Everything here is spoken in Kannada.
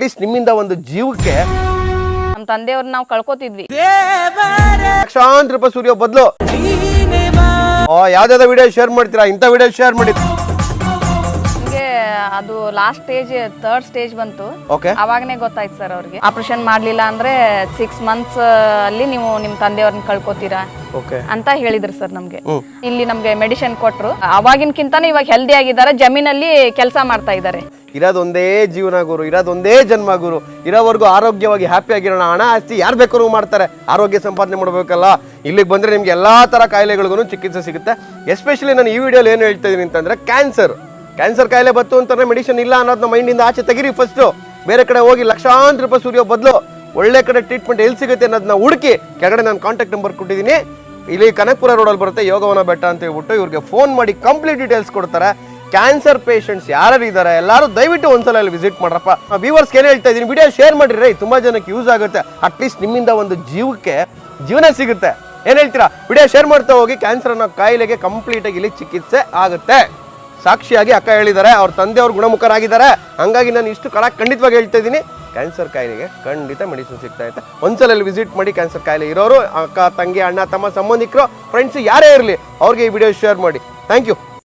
ಅಟ್ಲೀಸ್ಟ್ ನಿಮ್ಮಿಂದ ಒಂದು ಜೀವಕ್ಕೆ ನಮ್ಮ ತಂದೆಯವ್ರನ್ನ ನಾವು ಕಳ್ಕೊತಿದ್ವಿ. ಲಕ್ಷಾಂತರ ರೂಪಾಯಿ ಸೂರ್ಯ ಬದಲು ಯಾವ್ದಾವ್ದು ವಿಡಿಯೋ ಶೇರ್ ಮಾಡ್ತೀರಾ, ಇಂಥ ವಿಡಿಯೋ ಶೇರ್ ಮಾಡಿ. ಹಂಗೆ ಅದು ಲಾಸ್ಟ್ ಸ್ಟೇಜ್, 3rd ಸ್ಟೇಜ್ ಬಂತು. ಓಕೆ, ಅವಾಗನೇ ಗೊತ್ತಾಯ್ತು ಸರ್ ಅವ್ರಿಗೆ ಆಪರೇಷನ್ ಮಾಡ್ಲಿಲ್ಲ ಅಂದ್ರೆ 6 months ಅಲ್ಲಿ ನೀವು ನಿಮ್ ತಂದೆಯವ್ರನ್ನ ಕಳ್ಕೊತೀರಾ ಓಕೆ ಅಂತ ಹೇಳಿದ್ರು ಸರ್ ನಮ್ಗೆ. ಇಲ್ಲಿ ನಮ್ಗೆ ಮೆಡಿಸಿನ್ ಕೊಟ್ರು. ಅವಾಗಿನ್ಕಿಂತಾನು ಇವಾಗ ಹೆಲ್ದಿ ಆಗಿದ್ದಾರೆ, ಜಮೀನಲ್ಲಿ ಕೆಲಸ ಮಾಡ್ತಾ ಇದ್ದಾರೆ. ಇರೋದೊಂದೇ ಜೀವನ ಗುರು, ಇರೋದೊಂದೇ ಜನ್ಮ ಗುರು. ಇರೋವರೆಗೂ ಆರೋಗ್ಯವಾಗಿ ಹ್ಯಾಪಿ ಆಗಿರೋಣ. ಹಣ ಆಸ್ತಿ ಯಾರು ಬೇಕಾದ್ರೂ ಮಾಡ್ತಾರೆ, ಆರೋಗ್ಯ ಸಂಪಾದನೆ ಮಾಡಬೇಕಲ್ಲ. ಇಲ್ಲಿಗೆ ಬಂದ್ರೆ ನಿಮ್ಗೆ ಎಲ್ಲಾ ತರ ಕಾಯಿಲೆಗಳಿಗೂ ಚಿಕಿತ್ಸೆ ಸಿಗುತ್ತೆ. ಎಸ್ಪೆಷಲಿ ನಾನು ಈ ವಿಡಿಯೋಲಿ ಏನು ಹೇಳ್ತಾ ಇದೀನಿ ಅಂತಂದ್ರೆ, ಕ್ಯಾನ್ಸರ್ ಕಾಯಿಲೆ ಬತ್ತು ಅಂತಂದ್ರೆ ಮೆಡಿಸಿನ್ ಇಲ್ಲ ಅನ್ನೋದನ್ನ ಮೈಂಡಿಂದ ಆಚೆ ತೆಗಿರಿ. ಫಸ್ಟ್ ಬೇರೆ ಕಡೆ ಹೋಗಿ ಲಕ್ಷಾಂತರ ರೂಪಾಯಿ ಸೂರ್ಯ ಬದಲು ಒಳ್ಳೆ ಕಡೆ ಟ್ರೀಟ್ಮೆಂಟ್ ಎಲ್ಲಿ ಸಿಗುತ್ತೆ ಅನ್ನೋದನ್ನ ಹುಡುಕಿ ಕೆಳಗಡೆ ನಾನು ಕಾಂಟ್ಯಾಕ್ಟ್ ನಂಬರ್ ಕೊಟ್ಟಿದ್ದೀನಿ. ಇಲ್ಲಿ ಕನಕಪುರ ರೋಡಲ್ಲಿ ಬರುತ್ತೆ, ಯೋಗವನ ಬೆಟ್ಟ ಅಂತ ಹೇಳ್ಬಿಟ್ಟು ಇವ್ರಿಗೆ ಫೋನ್ ಮಾಡಿ ಕಂಪ್ಲೀಟ್ ಡೀಟೇಲ್ಸ್ ಕೊಡ್ತಾರೆ. ಕ್ಯಾನ್ಸರ್ ಪೇಷಂಟ್ಸ್ ಯಾರು ಇದ್ದಾರೆ ಎಲ್ಲರೂ ದಯವಿಟ್ಟು ಒಂದ್ಸಲ ಅಲ್ಲಿ ವಿಸಿಟ್ ಮಾಡ್ರಪ್ಪ. ವ್ಯೂವರ್ಸ್ಗೆ ಏನು ಹೇಳ್ತಾ ಇದ್ದೀನಿ, ವಿಡಿಯೋ ಶೇರ್ ಮಾಡಿರಿ, ತುಂಬಾ ಜನಕ್ಕೆ ಯೂಸ್ ಆಗುತ್ತೆ. ಅಟ್ಲೀಸ್ಟ್ ನಿಮ್ಮಿಂದ ಒಂದು ಜೀವಕ್ಕೆ ಜೀವನ ಸಿಗುತ್ತೆ. ಏನ್ ಹೇಳ್ತೀರಾ? ವಿಡಿಯೋ ಶೇರ್ ಮಾಡ್ತಾ ಹೋಗಿ. ಕ್ಯಾನ್ಸರ್ ಅನ್ನೋ ಕಾಯಿಲೆಗೆ ಕಂಪ್ಲೀಟ್ ಆಗಿ ಇಲ್ಲಿ ಚಿಕಿತ್ಸೆ ಆಗುತ್ತೆ. ಸಾಕ್ಷಿಯಾಗಿ ಅಕ್ಕ ಹೇಳಿದ್ದಾರೆ, ಅವ್ರ ತಂದೆಯವ್ರು ಗುಣಮುಖರಾಗಿದ್ದಾರೆ. ಹಂಗಾಗಿ ನಾನು ಇಷ್ಟು ಖಂಡಿತವಾಗಿ ಹೇಳ್ತಾ ಇದ್ದೀನಿ, ಕ್ಯಾನ್ಸರ್ ಕಾಯಿಲೆಗೆ ಖಂಡಿತ ಮೆಡಿಸಿನ್ ಸಿಗ್ತಾ ಇರುತ್ತೆ. ಒಂದ್ಸಲ ಅಲ್ಲಿ ವಿಸಿಟ್ ಮಾಡಿ. ಕ್ಯಾನ್ಸರ್ ಕಾಯಿಲೆ ಇರೋರು, ಅಕ್ಕ ತಂಗಿ ಅಣ್ಣ ತಮ್ಮ ಸಂಬಂಧಿಕರು ಫ್ರೆಂಡ್ಸ್ ಯಾರೇ ಇರಲಿ ಅವ್ರಿಗೆ ಈ ವಿಡಿಯೋ ಶೇರ್ ಮಾಡಿ. Thank you.